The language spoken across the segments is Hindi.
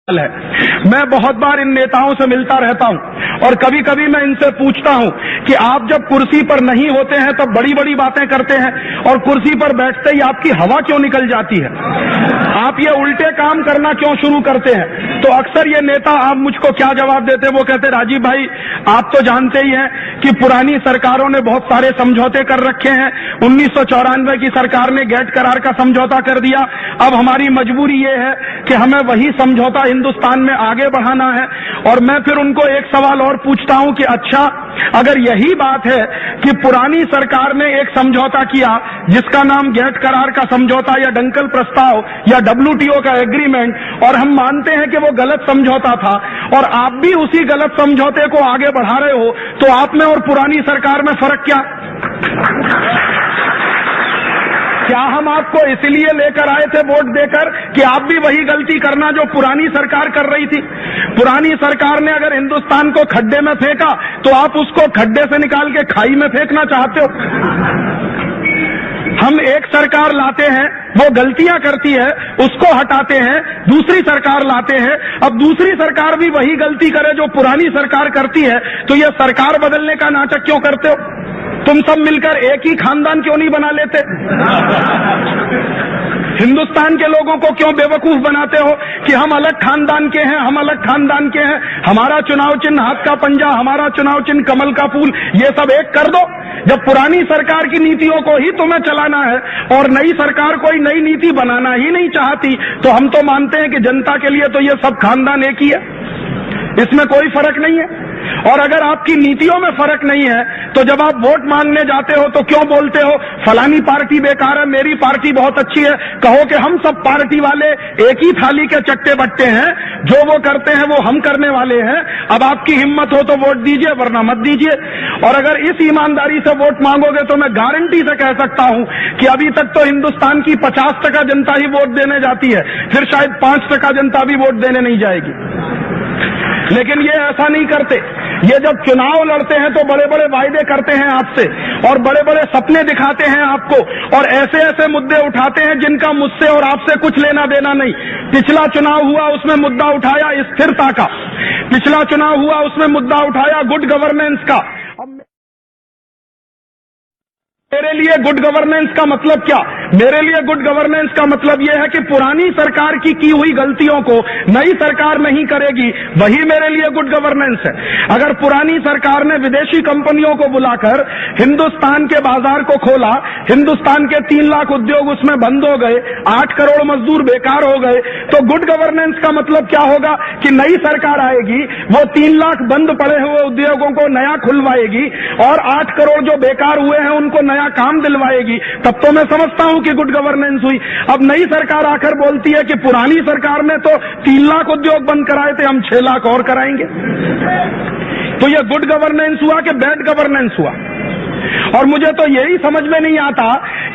है। मैं बहुत बार इन नेताओं से मिलता रहता हूं और कभी कभी मैं इनसे पूछता हूं कि आप जब कुर्सी पर नहीं होते हैं तब बड़ी बड़ी बातें करते हैं और कुर्सी पर बैठते ही आपकी हवा क्यों निकल जाती है? आप ये उल्टे काम करना क्यों शुरू करते हैं? तो अक्सर ये नेता आप मुझको क्या जवाब देते हैं? वो कहते, राजीव भाई आप तो जानते ही हैं कि पुरानी सरकारों ने बहुत सारे समझौते कर रखे हैं। 1994 की सरकार ने गेट करार का समझौता कर दिया। अब हमारी मजबूरी ये है कि हमें वही समझौता हिंदुस्तान में आगे बढ़ाना है। और मैं फिर उनको एक सवाल और पूछता हूं कि अच्छा, अगर यही बात है कि पुरानी सरकार ने एक समझौता किया जिसका नाम गेट करार का समझौता या डंकल प्रस्ताव या WTO का एग्रीमेंट, और हम मानते हैं कि वो गलत समझौता था और आप भी उसी गलत समझौते को आगे बढ़ा रहे हो, तो आप में और पुरानी सरकार में फर्क क्या? क्या हम आपको इसलिए लेकर आए थे वोट देकर कि आप भी वही गलती करना जो पुरानी सरकार कर रही थी? पुरानी सरकार ने अगर हिंदुस्तान को खड्डे में फेंका तो आप उसको खड्डे से निकाल के खाई में फेंकना चाहते हो? हम एक सरकार लाते हैं, वो गलतियां करती है, उसको हटाते हैं, दूसरी सरकार लाते हैं। अब दूसरी सरकार भी वही गलती करे जो पुरानी सरकार करती है, तो ये सरकार बदलने का नाटक क्यों करते हो? तुम सब मिलकर एक ही खानदान क्यों नहीं बना लेते? हिंदुस्तान के लोगों को क्यों बेवकूफ बनाते हो कि हम अलग खानदान के हैं, हम अलग खानदान के हैं, हमारा चुनाव चिन्ह हाथ का पंजा, हमारा चुनाव चिन्ह कमल का फूल, ये सब एक कर दो। जब पुरानी सरकार की नीतियों को ही तुम्हें चलाना है और नई सरकार कोई नई नीति बनाना ही नहीं चाहती, तो हम तो मानते हैं कि जनता के लिए तो ये सब खानदान एक ही है, इसमें कोई फर्क नहीं है। और अगर आपकी नीतियों में फर्क नहीं है तो जब आप वोट मांगने जाते हो तो क्यों बोलते हो फलानी पार्टी बेकार है, मेरी पार्टी बहुत अच्छी है? कहो कि हम सब पार्टी वाले एक ही थाली के चट्टे बट्टे हैं, जो वो करते हैं वो हम करने वाले हैं। अब आपकी हिम्मत हो तो वोट दीजिए, वरना मत दीजिए। और अगर इस ईमानदारी से वोट मांगोगे तो मैं गारंटी से कह सकता हूं कि अभी तक तो हिंदुस्तान की 50% जनता ही वोट देने जाती है, फिर शायद 5% जनता भी वोट देने नहीं जाएगी। लेकिन ये ऐसा नहीं करते। ये जब चुनाव लड़ते हैं तो बड़े बड़े वायदे करते हैं आपसे और बड़े बड़े सपने दिखाते हैं आपको और ऐसे ऐसे मुद्दे उठाते हैं जिनका मुझसे और आपसे कुछ लेना देना नहीं। पिछला चुनाव हुआ उसमें मुद्दा उठाया स्थिरता का, पिछला चुनाव हुआ उसमें मुद्दा उठाया गुड गवर्नेंस का। अब मेरे लिए गुड गवर्नेंस का मतलब क्या? मेरे लिए गुड गवर्नेंस का मतलब यह है कि पुरानी सरकार की हुई गलतियों को नई सरकार नहीं करेगी, वही मेरे लिए गुड गवर्नेंस है। अगर पुरानी सरकार ने विदेशी कंपनियों को बुलाकर हिंदुस्तान के बाजार को खोला, हिंदुस्तान के 3 लाख उद्योग उसमें बंद हो गए, 8 करोड़ मजदूर बेकार हो गए, तो गुड गवर्नेंस का मतलब क्या होगा कि नई सरकार आएगी, वो 3 लाख बंद पड़े हुए उद्योगों को नया खुलवाएगी और 8 करोड़ जो बेकार हुए हैं उनको नया काम दिलवाएगी। तब तो मैं समझता हूं कि गुड गवर्नेंस हुई। अब नई सरकार आकर बोलती है कि पुरानी सरकार ने तो 3 लाख उद्योग बंद कराए थे, हम 6 लाख और कराएंगे। तो यह गुड गवर्नेंस हुआ कि बैड गवर्नेंस हुआ? और मुझे तो यही समझ में नहीं आता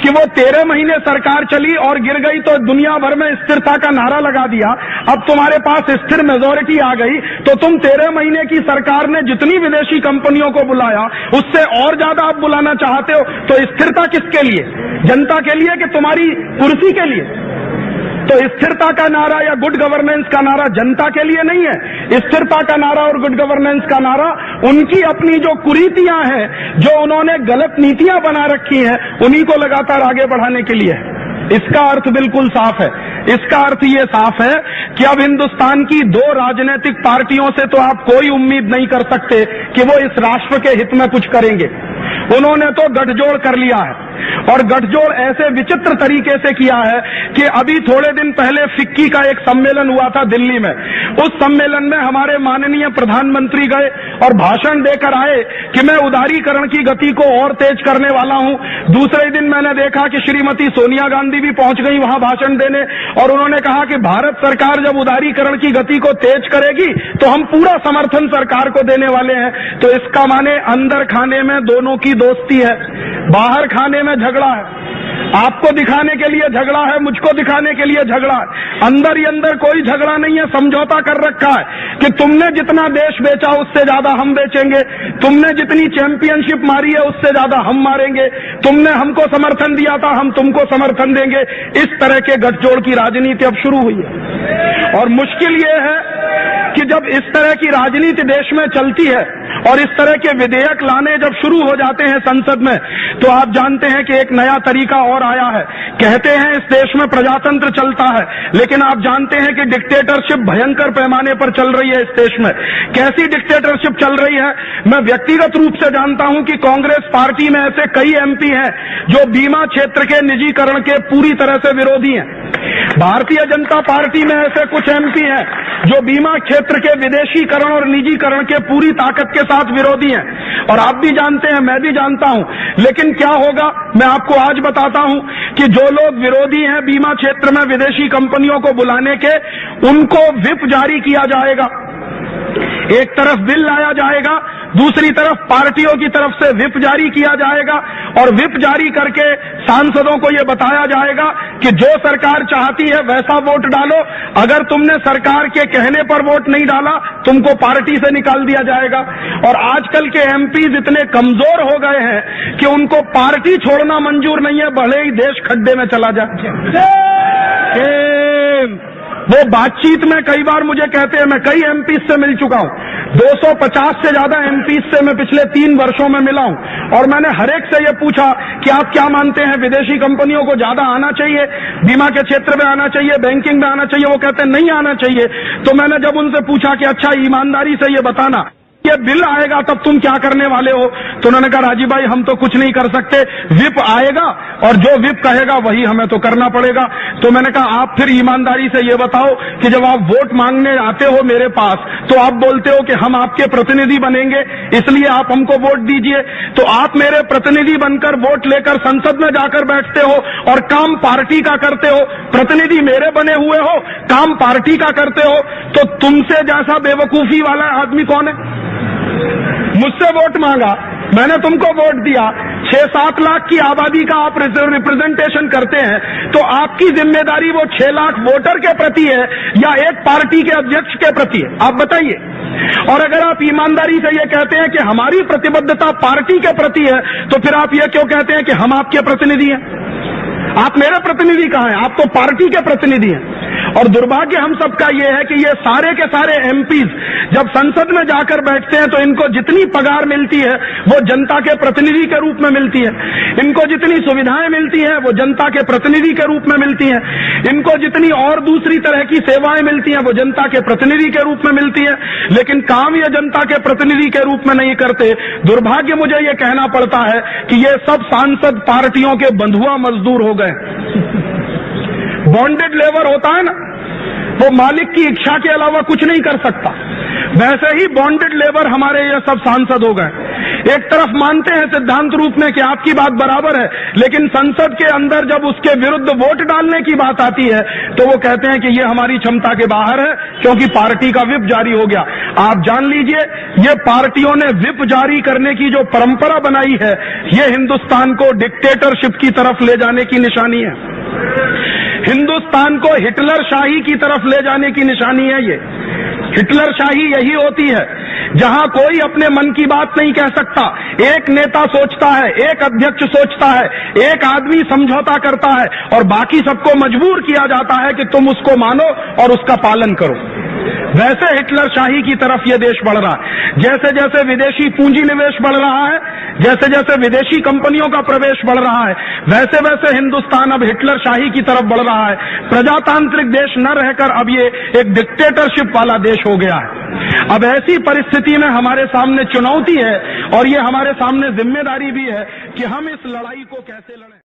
कि वो 13 महीने सरकार चली और गिर गई तो दुनिया भर में स्थिरता का नारा लगा दिया। अब तुम्हारे पास स्थिर मेजोरिटी आ गई तो तुम 13 महीने की सरकार ने जितनी विदेशी कंपनियों को बुलाया उससे और ज्यादा आप बुलाना चाहते हो। तो स्थिरता किसके लिए? जनता के लिए कि तुम्हारी कुर्सी के लिए? तो स्थिरता का नारा या गुड गवर्नेंस का नारा जनता के लिए नहीं है। स्थिरता का नारा और गुड गवर्नेंस का नारा उनकी अपनी जो कुरीतियां हैं, जो उन्होंने गलत नीतियां बना रखी हैं, उन्हीं को लगातार आगे बढ़ाने के लिए है। इसका अर्थ बिल्कुल साफ है। इसका अर्थ ये साफ है कि अब हिंदुस्तान की 2 राजनीतिक पार्टियों से तो आप कोई उम्मीद नहीं कर सकते कि वो इस राष्ट्र के हित में कुछ करेंगे। उन्होंने तो गठजोड़ कर लिया है और गठजोड़ ऐसे विचित्र तरीके से किया है कि अभी थोड़े दिन पहले फिक्की का एक सम्मेलन हुआ था दिल्ली में। उस सम्मेलन में हमारे माननीय प्रधानमंत्री गए और भाषण देकर आए कि मैं उदारीकरण की गति को और तेज करने वाला हूं। दूसरे दिन मैंने देखा कि श्रीमती सोनिया गांधी भी पहुंच गई वहां भाषण देने और उन्होंने कहा कि भारत सरकार जब उदारीकरण की गति को तेज करेगी तो हम पूरा समर्थन सरकार को देने वाले हैं। तो इसका माने अंदर खाने में दोनों की दोस्ती है, बाहर खाने में झगड़ा है। आपको दिखाने के लिए झगड़ा है, मुझको दिखाने के लिए झगड़ा है। अंदर ही अंदर कोई झगड़ा नहीं है, समझौता कर रखा है कि तुमने जितना देश बेचा उससे ज्यादा हम बेचेंगे, तुमने जितनी चैंपियनशिप मारी है उससे ज्यादा हम मारेंगे, तुमने हमको समर्थन दिया था हम तुमको समर्थन देंगे। इस तरह के गठजोड़ की राजनीति अब शुरू हुई है। और मुश्किल ये है कि जब इस तरह की राजनीति देश में चलती है और इस तरह के विधेयक लाने जब शुरू हो जाते हैं संसद में, तो आप जानते हैं कि एक नया तरीका और आया है। कहते हैं इस देश में प्रजातंत्र चलता है, लेकिन आप जानते हैं कि डिक्टेटरशिप भयंकर पैमाने पर चल रही है इस देश में। कैसी डिक्टेटरशिप चल रही है, मैं व्यक्तिगत रूप से जानता हूं कि कांग्रेस पार्टी में ऐसे कई एमपी हैं जो बीमा क्षेत्र के निजीकरण के पूरी तरह से विरोधी हैं। भारतीय जनता पार्टी में ऐसे कुछ एमपी हैं जो बीमा क्षेत्र के विदेशीकरण और निजीकरण के पूरी ताकत के साथ विरोधी हैं। और आप भी जानते हैं, मैं भी जानता हूं। लेकिन क्या होगा, मैं आपको आज बताता हूं कि जो लोग विरोधी हैं बीमा क्षेत्र में विदेशी कंपनियों को बुलाने के, उनको व्हिप जारी किया जाएगा। एक तरफ बिल लाया जाएगा, दूसरी तरफ पार्टियों की तरफ से व्हिप जारी किया जाएगा और व्हिप जारी करके सांसदों को यह बताया जाएगा कि जो सरकार चाहती है वैसा वोट डालो, अगर तुमने सरकार के कहने पर वोट नहीं डाला तुमको पार्टी से निकाल दिया जाएगा। और आजकल के एमपीज इतने कमजोर हो गए हैं कि उनको पार्टी छोड़ना मंजूर नहीं है, भले ही देश खड्डे में चला जाए। वो बातचीत में कई बार मुझे कहते हैं, मैं कई एमपीज से मिल चुका हूं, 250 से ज्यादा एमपीज से मैं पिछले 3 वर्षों में मिला हूं। और मैंने हर एक से ये पूछा कि आप क्या मानते हैं, विदेशी कंपनियों को ज्यादा आना चाहिए, बीमा के क्षेत्र में आना चाहिए, बैंकिंग में आना चाहिए? वो कहते हैं नहीं आना चाहिए। तो मैंने जब उनसे पूछा कि अच्छा ईमानदारी से ये बताना, ये बिल आएगा तब तुम क्या करने वाले हो? तो उन्होंने कहा राजीव भाई हम तो कुछ नहीं कर सकते, व्हिप आएगा और जो व्हिप कहेगा वही हमें तो करना पड़ेगा। तो मैंने कहा आप फिर ईमानदारी से ये बताओ कि जब आप वोट मांगने आते हो मेरे पास तो आप बोलते हो कि हम आपके प्रतिनिधि बनेंगे इसलिए आप हमको वोट दीजिए, तो आप मेरे प्रतिनिधि बनकर वोट लेकर संसद में जाकर बैठते हो और काम पार्टी का करते हो, प्रतिनिधि मेरे बने हुए हो, काम पार्टी का करते हो, तो तुमसे जैसा बेवकूफी वाला आदमी कौन है? मुझसे वोट मांगा, मैंने तुमको वोट दिया, 6-7 लाख की आबादी का आप रिप्रेजेंटेशन करते हैं, तो आपकी जिम्मेदारी वो 6 लाख वोटर के प्रति है या एक पार्टी के अध्यक्ष के प्रति है? आप बताइए। और अगर आप ईमानदारी से ये कहते हैं कि हमारी प्रतिबद्धता पार्टी के प्रति है, तो फिर आप ये क्यों कहते हैं कि हम आपके प्रतिनिधि हैं? आप मेरे प्रतिनिधि कहाँ हैं? आप तो पार्टी के प्रतिनिधि हैं। और दुर्भाग्य हम सबका ये है कि ये सारे के सारे एमपीज जब संसद में जाकर बैठते हैं तो इनको जितनी पगार मिलती है वो जनता के प्रतिनिधि के रूप में मिलती है, इनको जितनी सुविधाएं मिलती हैं वो जनता के प्रतिनिधि के रूप में मिलती हैं, इनको जितनी और दूसरी तरह की सेवाएं मिलती हैं वो जनता के प्रतिनिधि के रूप में मिलती हैं, लेकिन काम ये जनता के प्रतिनिधि के रूप में नहीं करते। दुर्भाग्य मुझे ये कहना पड़ता है कि ये सब सांसद पार्टियों के बंधुआ मजदूर हो गए। बॉन्डेड लेबर होता है ना, वो मालिक की इच्छा के अलावा कुछ नहीं कर सकता, वैसे ही बॉन्डेड लेबर हमारे ये सब सांसद हो गए। एक तरफ मानते हैं सिद्धांत रूप में कि आपकी बात बराबर है, लेकिन संसद के अंदर जब उसके विरुद्ध वोट डालने की बात आती है तो वो कहते हैं कि ये हमारी क्षमता के बाहर है क्योंकि पार्टी का व्हिप जारी हो गया। आप जान लीजिए, ये पार्टियों ने व्हिप जारी करने की जो परंपरा बनाई है, ये हिंदुस्तान को डिक्टेटरशिप की तरफ ले जाने की निशानी है, हिंदुस्तान को हिटलर शाही की तरफ ले जाने की निशानी है। ये हिटलर शाही यही होती है जहां कोई अपने मन की बात नहीं कह सकता, एक नेता सोचता है, एक अध्यक्ष सोचता है, एक आदमी समझौता करता है और बाकी सबको मजबूर किया जाता है कि तुम उसको मानो और उसका पालन करो। वैसे हिटलर शाही की तरफ यह देश बढ़ रहा है। जैसे जैसे विदेशी पूंजी निवेश बढ़ रहा है, जैसे जैसे विदेशी कंपनियों का प्रवेश बढ़ रहा है, वैसे वैसे हिंदुस्तान अब हिटलर शाही की तरफ बढ़ रहा है। प्रजातांत्रिक देश न रहकर अब ये एक डिक्टेटरशिप वाला देश हो गया है। अब ऐसी परिस्थिति में हमारे सामने चुनौती है और ये हमारे सामने जिम्मेदारी भी है कि हम इस लड़ाई को कैसे लड़ें।